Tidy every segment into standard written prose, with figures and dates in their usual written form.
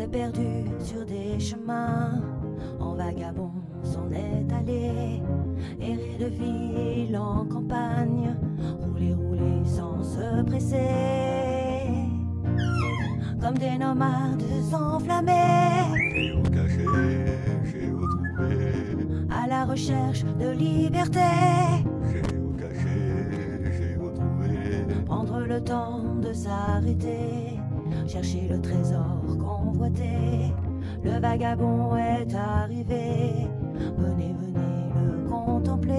s'est perdu sur des chemins, en vagabond s'en est allé, errer de ville en campagne, rouler, rouler sans se presser, comme des nomades enflammés, Géocaché, géotrouvé, à la recherche de liberté. géocaché, géotrouvé, Prendre le temps de s'arrêter, chercher le trésor convoité. Le vagabond est arrivé, venez, venez le contempler.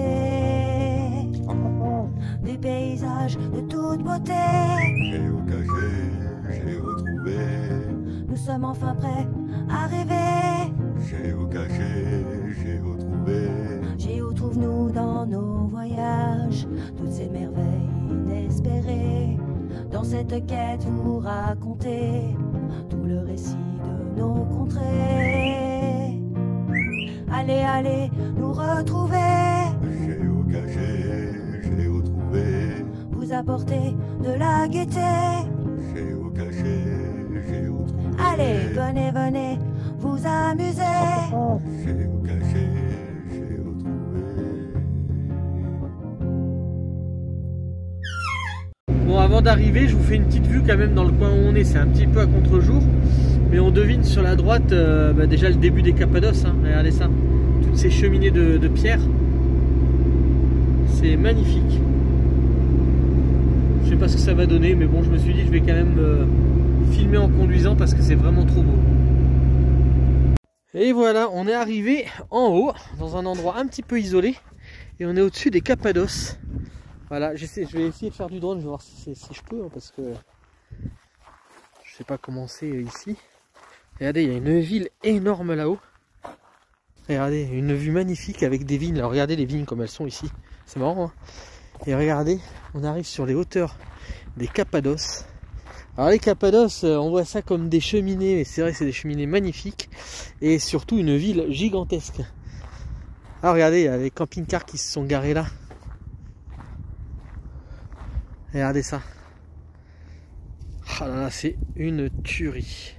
Des paysages de toute beauté, géocaché, géotrouvé, nous sommes enfin prêts à rêver. géocaché, géotrouvé, Géo trouve-nous dans nos voyages, toutes ces merveilles inespérées. Dans cette quête vous racontez tout le récit de nos contrées. Allez, allez nous retrouver, géocaché, géotrouvé, vous apporter de la gaieté. géocaché, géotrouvé, Allez, venez, venez vous amuser. géocaché, géotrouvé. Bon, avant d'arriver, je vous fais une petite vue quand même dans le coin où on est. C'est un petit peu à contre-jour, mais on devine sur la droite déjà le début des Cappadoces. Hein. Regardez ça, toutes ces cheminées de pierre. C'est magnifique. Je sais pas ce que ça va donner, mais bon, je me suis dit je vais quand même filmer en conduisant parce que c'est vraiment trop beau. Et voilà, on est arrivé en haut, dans un endroit un petit peu isolé, et on est au-dessus des Cappadoces. Voilà, je vais essayer de faire du drone, je vais voir si je peux, hein, parce que je sais pas comment c'est ici. Regardez, il y a une ville énorme là-haut. Regardez, une vue magnifique avec des vignes. Alors regardez les vignes comme elles sont ici, c'est marrant. Hein. Et regardez, on arrive sur les hauteurs des Cappadoces. Alors les Cappadoces, on voit ça comme des cheminées, mais c'est vrai que c'est des cheminées magnifiques. Et surtout une ville gigantesque. Alors regardez, il y a les camping-cars qui se sont garés là. Regardez ça. Ah là là, c'est une tuerie.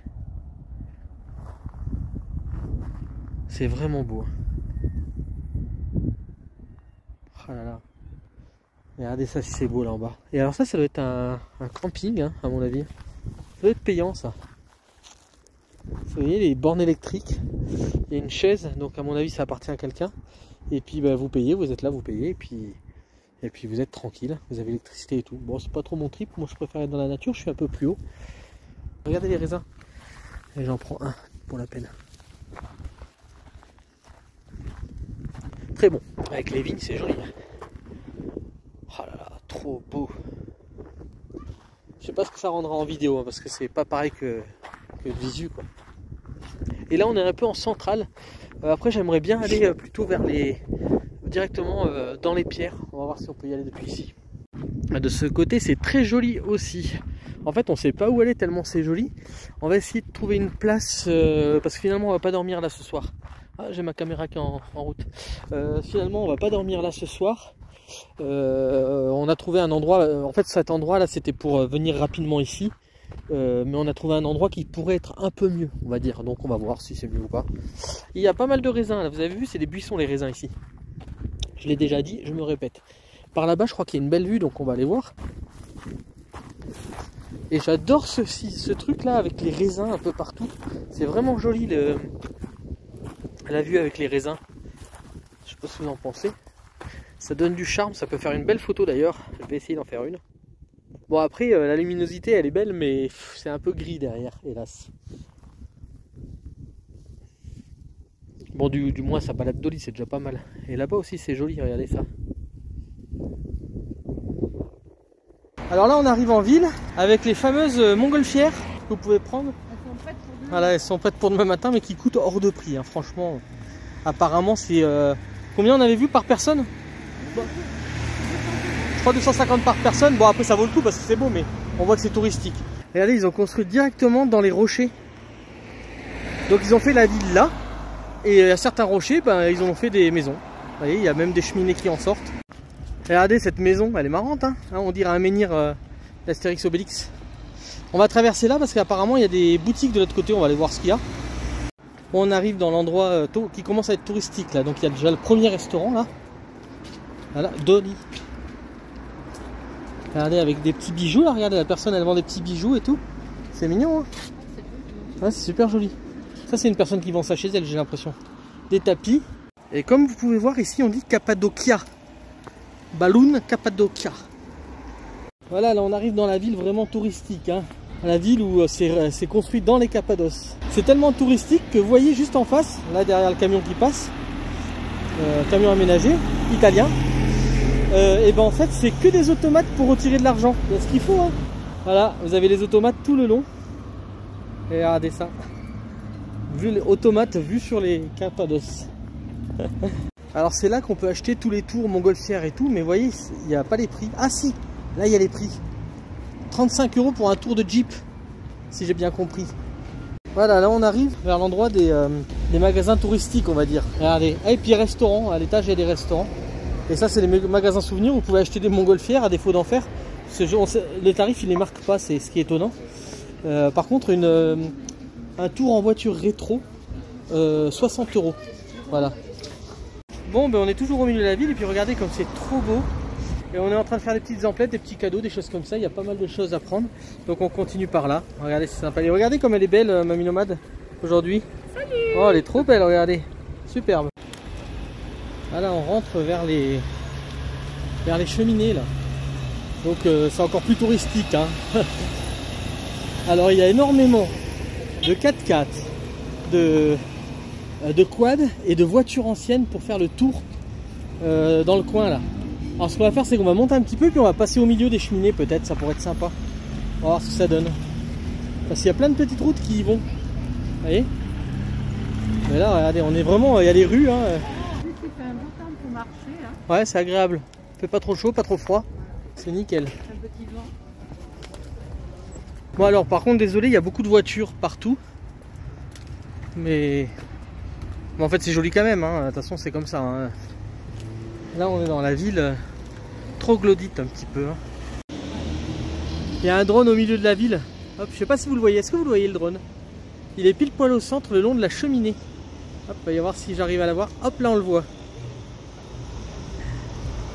C'est vraiment beau. Ah là là. Regardez ça si c'est beau là en bas. Et alors ça doit être un camping hein, à mon avis. Ça doit être payant ça. Vous voyez les bornes électriques. Il y a une chaise, donc à mon avis ça appartient à quelqu'un. Et puis bah, vous payez, vous êtes là, vous payez. Et puis vous êtes tranquille, vous avez l'électricité et tout. Bon, c'est pas trop mon trip, moi je préfère être dans la nature, je suis un peu plus haut. Regardez les raisins. Et j'en prends un pour la peine. Très bon. Avec les vignes, c'est joli. Oh là là, trop beau. Je sais pas ce que ça rendra en vidéo, hein, parce que c'est pas pareil que de visu, quoi. Et là, on est un peu en centrale. Après, j'aimerais bien aller plutôt vers directement dans les pierres. On va voir si on peut y aller depuis ici. De ce côté, c'est très joli aussi. En fait, on sait pas où aller tellement c'est joli. On va essayer de trouver une place parce que finalement, on va pas dormir là ce soir. Ah, j'ai ma caméra qui est en route. Finalement, on va pas dormir là ce soir. On a trouvé un endroit. En fait, cet endroit là, c'était pour venir rapidement ici. Mais on a trouvé un endroit qui pourrait être un peu mieux, on va dire. Donc, on va voir si c'est mieux ou pas. Il y a pas mal de raisins là. Vous avez vu, c'est des buissons les raisins ici. Je l'ai déjà dit, je me répète. Par là-bas, je crois qu'il y a une belle vue, donc on va aller voir. Et j'adore ce truc-là avec les raisins un peu partout. C'est vraiment joli la vue avec les raisins. Je sais pas ce que vous en pensez. Ça donne du charme, ça peut faire une belle photo d'ailleurs. Je vais essayer d'en faire une. Bon après, la luminosité elle est belle, mais c'est un peu gris derrière, hélas. Bon, du moins ça balade d'oli, c'est déjà pas mal. Et là-bas aussi c'est joli, regardez ça. Alors là on arrive en ville avec les fameuses montgolfières que vous pouvez prendre. Elles sont prêtes pour demain. Voilà, elles sont prêtes pour demain matin, mais qui coûtent hors de prix, hein. Franchement. Apparemment c'est... Combien on avait vu par personne? Je crois 250 par personne. Bon après ça vaut le coup parce que c'est beau, mais on voit que c'est touristique. Regardez, ils ont construit directement dans les rochers. Donc ils ont fait la ville là. Et à certains rochers, ben, ils ont fait des maisons. Vous voyez, il y a même des cheminées qui en sortent. Regardez cette maison, elle est marrante, hein, on dirait un menhir d'Astérix Obélix. On va traverser là parce qu'apparemment il y a des boutiques de l'autre côté, on va aller voir ce qu'il y a. Bon, on arrive dans l'endroit qui commence à être touristique là, donc il y a déjà le premier restaurant là. Voilà, Dolly. Regardez, avec des petits bijoux là, regardez, la personne elle vend des petits bijoux et tout. C'est mignon, hein. Ouais, c'est super joli. Ça c'est une personne qui vend ça chez elle, j'ai l'impression. Des tapis. Et comme vous pouvez voir ici, on dit Cappadocia. Balloon Cappadocia. Voilà, là on arrive dans la ville vraiment touristique, hein. La ville où c'est construit dans les Cappadoces. C'est tellement touristique que vous voyez juste en face, là derrière le camion qui passe, camion aménagé, italien, et ben en fait c'est que des automates pour retirer de l'argent. Il y a ce qu'il faut, hein. Voilà, vous avez les automates tout le long. Et regardez ça. Automates vus sur les Cappadoces. Alors c'est là qu'on peut acheter tous les tours montgolfières et tout, mais vous voyez, il n'y a pas les prix. Ah si, là il y a les prix. 35 € pour un tour de Jeep, si j'ai bien compris. Voilà, là on arrive vers l'endroit des magasins touristiques, on va dire. Regardez, et puis restaurants, à l'étage il y a des restaurants. Et ça c'est les magasins souvenirs, vous pouvez acheter des montgolfières à défaut d'en faire. Les tarifs ils les marquent pas, c'est ce qui est étonnant. Par contre un tour en voiture rétro, 60 €. Voilà. Bon, ben on est toujours au milieu de la ville et puis regardez comme c'est trop beau. Et on est en train de faire des petites emplettes, des petits cadeaux, des choses comme ça. Il y a pas mal de choses à prendre. Donc on continue par là. Regardez, c'est sympa. Et regardez comme elle est belle, Mamie Nomade, aujourd'hui. Salut! Oh, elle est trop belle, regardez. Superbe. Voilà, on rentre vers les cheminées là. Donc c'est encore plus touristique, hein. Alors il y a énormément de 4x4, de quad et de voitures anciennes pour faire le tour dans le coin là. Alors ce qu'on va faire c'est qu'on va monter un petit peu puis on va passer au milieu des cheminées peut-être, ça pourrait être sympa. On va voir ce que ça donne. Parce qu'il y a plein de petites routes qui y vont. Vous voyez? Mais là regardez, on est vraiment, il y a les rues, hein. Il fait un beau temps pour marcher, hein. Ouais, c'est agréable. Il fait pas trop chaud, pas trop froid. C'est nickel. Un petit vent. Bon alors par contre désolé, il y a beaucoup de voitures partout. Mais en fait c'est joli quand même, hein. De toute façon c'est comme ça, hein. Là on est dans la ville troglodyte un petit peu, hein. Il y a un drone au milieu de la ville. Hop, je sais pas si vous le voyez, est-ce que vous le voyez le drone? Il est pile poil au centre le long de la cheminée. Hop, on va y voir si j'arrive à la voir. Hop, là on le voit.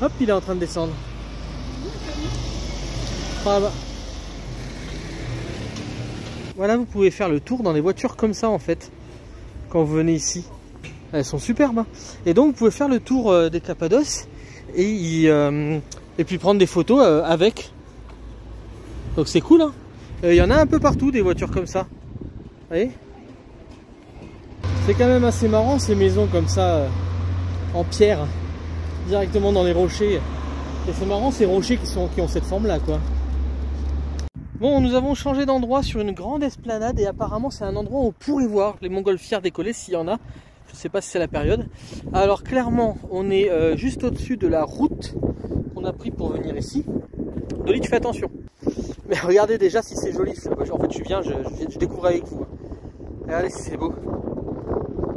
Hop, il est en train de descendre. Ah bah. Voilà, vous pouvez faire le tour dans des voitures comme ça en fait, quand vous venez ici. Elles sont superbes, hein. Et donc vous pouvez faire le tour des Cappadoces et puis prendre des photos avec. Donc c'est cool, hein. Il y en a un peu partout des voitures comme ça. Vous voyez? C'est quand même assez marrant ces maisons comme ça en pierre, directement dans les rochers. Et c'est marrant ces rochers qui ont cette forme là quoi. Bon, nous avons changé d'endroit sur une grande esplanade et apparemment c'est un endroit où on pourrait voir les montgolfières décoller s'il y en a. Je ne sais pas si c'est la période. Alors clairement, on est juste au-dessus de la route qu'on a pris pour venir ici. Dolly, tu fais attention. Mais regardez déjà si c'est joli. En fait, je viens, je découvre avec vous. Regardez si c'est beau.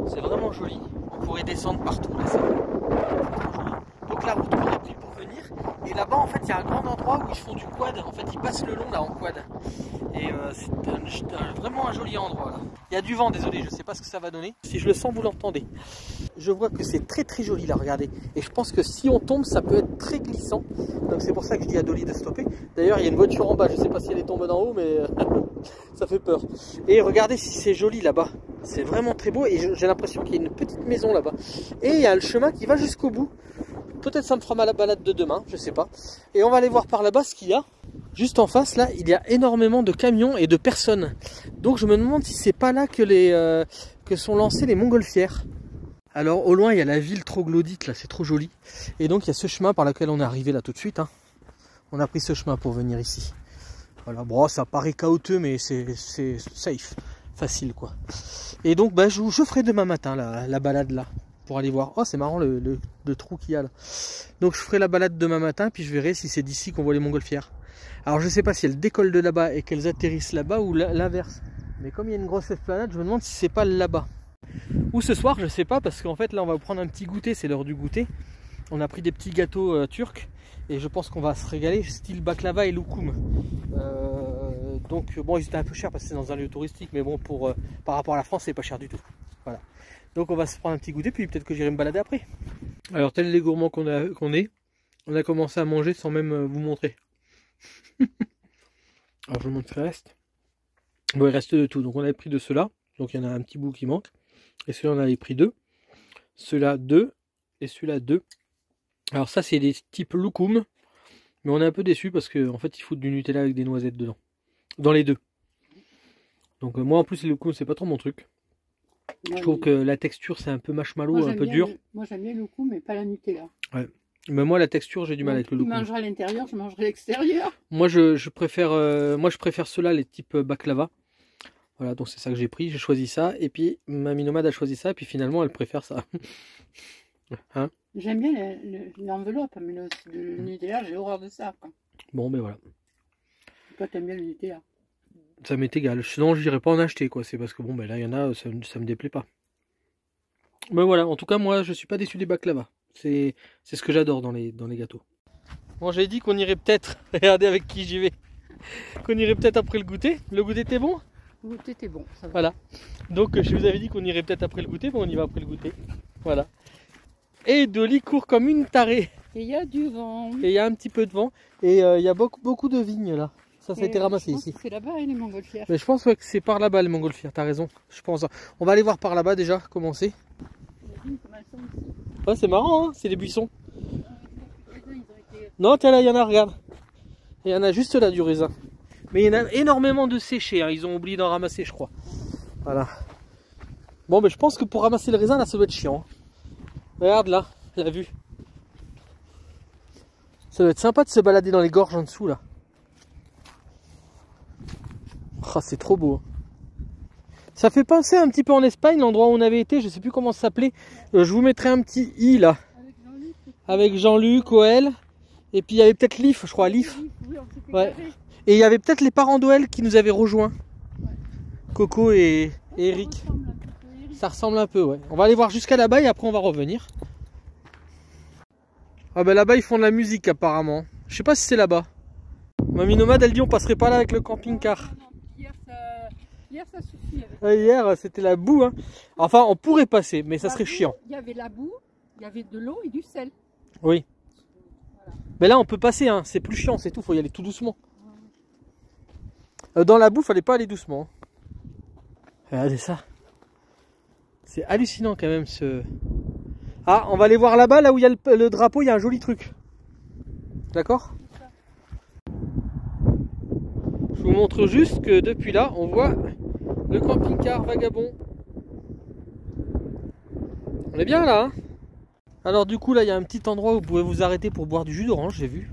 C'est vraiment joli. On pourrait descendre partout là. C'est vraiment joli. Donc la route qu'on a pris pour venir. Et là-bas, en fait, il y a un grand endroit où ils font du quad. En fait, ils passent le long là en quad. Et c'est vraiment un joli endroit là. Il y a du vent, désolé, je sais pas ce que ça va donner. Si je le sens, vous l'entendez. Je vois que c'est très très joli là, regardez. Et je pense que si on tombe, ça peut être très glissant. Donc c'est pour ça que je dis à Dolly de stopper. D'ailleurs, il y a une voiture en bas, je sais pas si elle est tombée d'en haut, mais ça fait peur. Et regardez si c'est joli là-bas. C'est vraiment très beau et j'ai l'impression qu'il y a une petite maison là-bas. Et il y a le chemin qui va jusqu'au bout. Peut-être ça me fera ma balade de demain, je sais pas. Et on va aller voir par là-bas ce qu'il y a. Juste en face, là, il y a énormément de camions et de personnes. Donc je me demande si c'est pas là que sont lancées les montgolfières. Alors au loin, il y a la ville troglodyte, là, c'est trop joli. Et donc il y a ce chemin par lequel on est arrivé là tout de suite, hein. On a pris ce chemin pour venir ici. Voilà, bon, ça paraît chaotique, mais c'est safe, facile quoi. Et donc bah, je ferai demain matin la balade là. Pour aller voir. Oh, c'est marrant le trou qu'il y a là. Donc je ferai la balade demain matin, puis je verrai si c'est d'ici qu'on voit les montgolfières. Alors je sais pas si elles décollent de là-bas et qu'elles atterrissent là-bas ou l'inverse. Mais comme il y a une grosse esplanade, je me demande si c'est pas là-bas. Ou ce soir, je sais pas, parce qu'en fait là on va prendre un petit goûter, c'est l'heure du goûter. On a pris des petits gâteaux turcs et je pense qu'on va se régaler, style baklava et loukoum. Donc bon, ils étaient un peu chers parce que c'est dans un lieu touristique, mais bon, par rapport à la France, c'est pas cher du tout. Voilà. Donc on va se prendre un petit goûter, puis peut-être que j'irai me balader après. Alors tel les gourmands qu'on est, on a commencé à manger sans même vous montrer. Alors je vous montre ce qu'il reste. Bon, il reste de tout. Donc on avait pris de ceux-là. Donc il y en a un petit bout qui manque. Et celui-là on avait pris 2. Ceux-là 2. Et celui-là 2. Alors ça c'est des types loukoum. Mais on est un peu déçu parce qu'en fait ils foutent du Nutella avec des noisettes dedans. Dans les deux. Donc moi en plus les loukoum c'est pas trop mon truc. Je trouve que la texture c'est un peu marshmallow, un peu dur. Moi j'aime bien le loukoum mais pas la Nutella. Ouais. Mais moi la texture j'ai du mal avec le loukoum. Tu mangeras à l'intérieur, je mangerai à l'extérieur. Moi je préfère ceux-là, les types baklava. Voilà, donc c'est ça que j'ai pris, j'ai choisi ça. Et puis Mamie Nomade a choisi ça, et puis finalement elle préfère ça. Hein? J'aime bien l'enveloppe, mais le Nutella, j'ai horreur de ça. Quoi. Bon ben voilà. Toi t'aimes bien le Nutella. Ça m'est égal. Sinon je n'irais pas en acheter quoi. C'est parce que bon ben là il y en a, ça me déplaît pas. Mais voilà, en tout cas moi je suis pas déçu des baklava. C'est ce que j'adore dans les gâteaux. Bon, j'ai dit qu'on irait peut-être, regardez avec qui j'y vais, qu'on irait peut-être après le goûter. Le goûter était bon? Le goûter était bon, ça va. Voilà. Donc je vous avais dit qu'on irait peut-être après le goûter, bon on y va après le goûter. Voilà. Et Dolly court comme une tarée. Et il y a du vent. Et il y a un petit peu de vent. Et il y a beaucoup de vignes là. Ça a été ramassé ici. C'est là-bas les montgolfières. Mais je pense ouais, que c'est par là-bas les montgolfières, t'as raison. Je pense. On va aller voir par là-bas déjà comment c'est. Ouais, c'est marrant, hein, c'est les buissons. Non, tiens là, il y en a, regarde. Il y en a juste là du raisin. Mais il y en a énormément de séchés, hein. Ils ont oublié d'en ramasser, je crois. Voilà. Bon, mais je pense que pour ramasser le raisin, là, ça doit être chiant. Regarde là, la vue. Ça doit être sympa de se balader dans les gorges en dessous, là. Oh, c'est trop beau. Ça fait penser un petit peu en Espagne, l'endroit où on avait été, je sais plus comment ça s'appelait. Je vous mettrai un petit i là. Avec Jean-Luc, Oel. Et puis il y avait peut-être Lif, je crois, Lif. Ouais. Et il y avait peut-être les parents d'Oel qui nous avaient rejoints. Coco et Eric. Ça ressemble un peu, ouais. On va aller voir jusqu'à là-bas et après on va revenir. Ah ben là-bas ils font de la musique apparemment. Je sais pas si c'est là-bas. Mamie Nomade elle dit on passerait pas là avec le camping-car. Hier ça suffit. Hier c'était la boue. Hein. Enfin on pourrait passer mais ça serait chiant. Il y avait la boue, il y avait de l'eau et du sel. Oui. Voilà. Mais là on peut passer, hein. C'est plus chiant, c'est tout, faut y aller tout doucement. Dans la boue fallait pas aller doucement. Regardez ça. C'est hallucinant quand même ce... Ah, on va aller voir là-bas, là où il y a le drapeau, il y a un joli truc. D'accord? Je vous montre juste que depuis là, on voit le camping-car Vagabond. On est bien là, hein? Alors du coup, là, il y a un petit endroit où vous pouvez vous arrêter pour boire du jus d'orange, j'ai vu.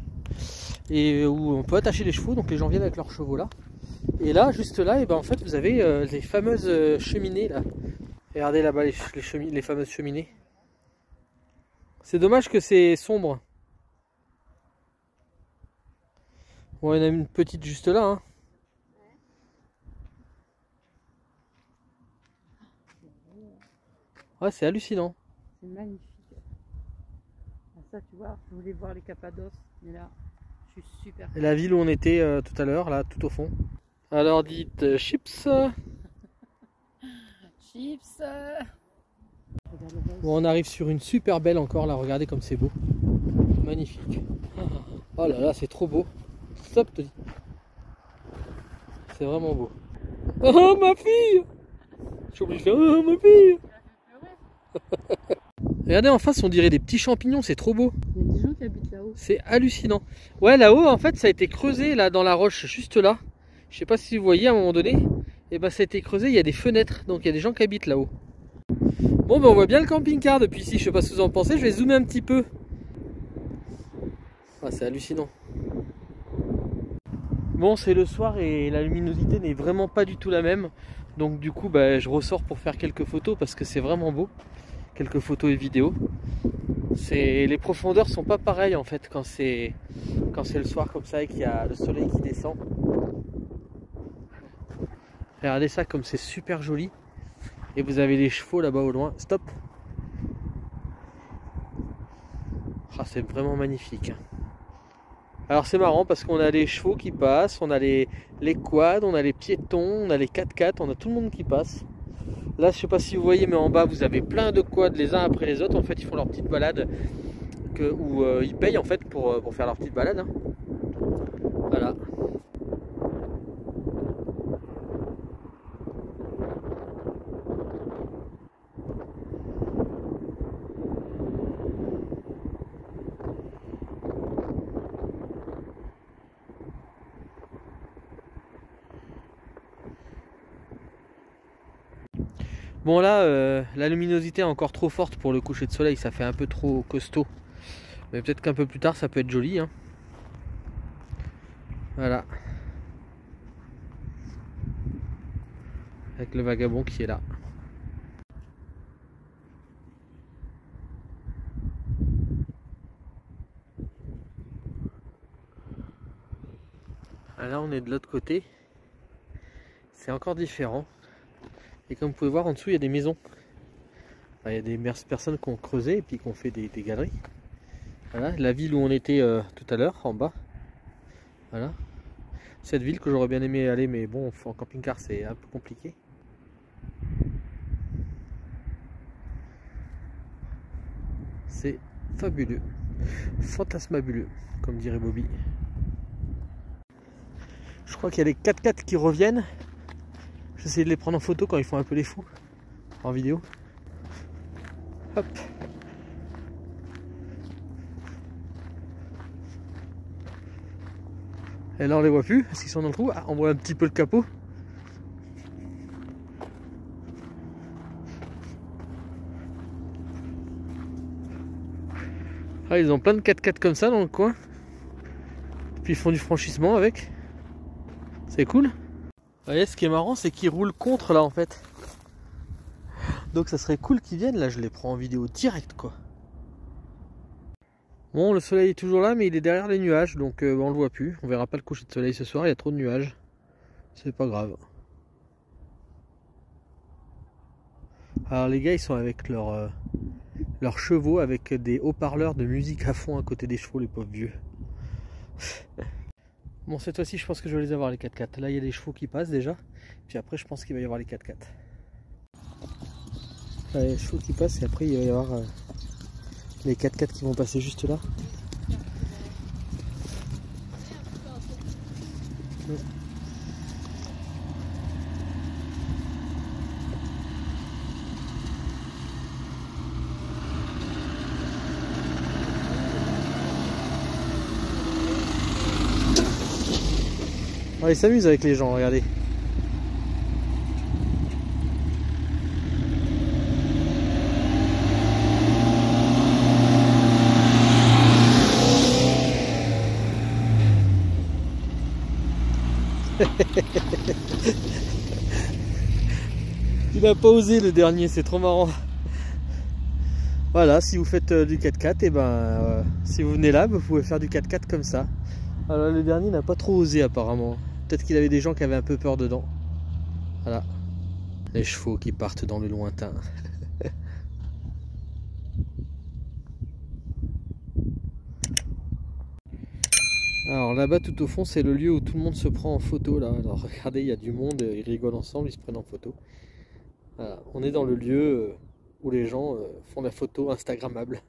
Et où on peut attacher les chevaux, donc les gens viennent avec leurs chevaux là. Et là, juste là, et ben, en fait, vous avez les fameuses cheminées là. Regardez là-bas les fameuses cheminées. C'est dommage que c'est sombre. Bon, il y en a une petite juste là. Hein. Ouais, c'est hallucinant. C'est magnifique. Ça, tu vois, je voulais voir les Cappadoces, mais là, je suis super. Et la ville où on était tout à l'heure, là, tout au fond. Alors dites chips. Chips. Bon, on arrive sur une super belle encore là, regardez comme c'est beau. Magnifique. Oh là là, c'est trop beau. Stop, te dis. C'est vraiment beau. Oh ma fille! Je suis obligé de faire oh ma fille! Regardez en face, on dirait des petits champignons, c'est trop beau. Il y a des gens qui habitent là-haut. C'est hallucinant. Ouais, là-haut, en fait, ça a été creusé là dans la roche, juste là. Je sais pas si vous voyez à un moment donné. Et bah, ça a été creusé, il y a des fenêtres, donc il y a des gens qui habitent là-haut. Bon, ben on voit bien le camping-car depuis ici, je sais pas ce que vous en pensez, je vais zoomer un petit peu. Ah, c'est hallucinant. Bon, c'est le soir et la luminosité n'est vraiment pas du tout la même. Donc du coup, bah, je ressors pour faire quelques photos parce que c'est vraiment beau. Quelques photos et vidéos. Les profondeurs sont pas pareilles en fait quand c'est le soir comme ça et qu'il y a le soleil qui descend. Regardez ça comme c'est super joli. Et vous avez les chevaux là-bas au loin. Stop. Ah, c'est vraiment magnifique. Alors c'est marrant parce qu'on a les chevaux qui passent, on a les quads, on a les piétons, on a les 4x4, on a tout le monde qui passe. Là je sais pas si vous voyez, mais en bas vous avez plein de quads les uns après les autres. En fait ils font leur petite balade où ils payent en fait pour faire leur petite balade, hein. Voilà. Bon là, la luminosité est encore trop forte pour le coucher de soleil, ça fait un peu trop costaud. Mais peut-être qu'un peu plus tard ça peut être joli, hein. Voilà. Avec le vagabond qui est là. Là on est de l'autre côté. C'est encore différent. Et comme vous pouvez voir en dessous il y a des maisons. Enfin, il y a des personnes qui ont creusé et puis qui ont fait des galeries. Voilà, la ville où on était tout à l'heure, en bas. Voilà. Cette ville que j'aurais bien aimé aller, mais bon, en camping-car c'est un peu compliqué. C'est fabuleux. Fantasmabuleux, comme dirait Bobby. Je crois qu'il y a les 4x4 qui reviennent. J'essaie de les prendre en photo quand ils font un peu les fous. En vidéo. Hop. Et là on les voit plus parce qu'ils sont dans le trou. Ah, on voit un petit peu le capot. Ah, ils ont plein de 4x4 comme ça dans le coin. Puis ils font du franchissement avec. C'est cool. Vous voyez, ce qui est marrant, c'est qu'ils roulent contre là en fait. Donc ça serait cool qu'ils viennent. Là je les prends en vidéo direct quoi. Bon, le soleil est toujours là, mais il est derrière les nuages, donc on le voit plus. On verra pas le coucher de soleil ce soir, il y a trop de nuages. C'est pas grave. Alors les gars, ils sont avec leurs chevaux, avec des haut-parleurs de musique à fond à côté des chevaux, les pauvres vieux. Bon, cette fois-ci, je pense que je vais les avoir les 4x4. Là, il y a des chevaux qui passent déjà. Puis après, je pense qu'il va y avoir les 4x4. Là, il y a les chevaux qui passent et après, il va y avoir les 4x4 qui vont passer juste là. Oh, ils s'amusent avec les gens, regardez. Il a pas osé le dernier, c'est trop marrant. Voilà, si vous faites du 4x4, et ben si vous venez là, vous pouvez faire du 4x4 comme ça. Alors le dernier n'a pas trop osé apparemment. Peut-être qu'il avait des gens qui avaient un peu peur dedans. Voilà. Les chevaux qui partent dans le lointain. Alors là-bas tout au fond c'est le lieu où tout le monde se prend en photo là. Alors regardez, il y a du monde, ils rigolent ensemble, ils se prennent en photo. Voilà. On est dans le lieu où les gens font la photo instagrammable.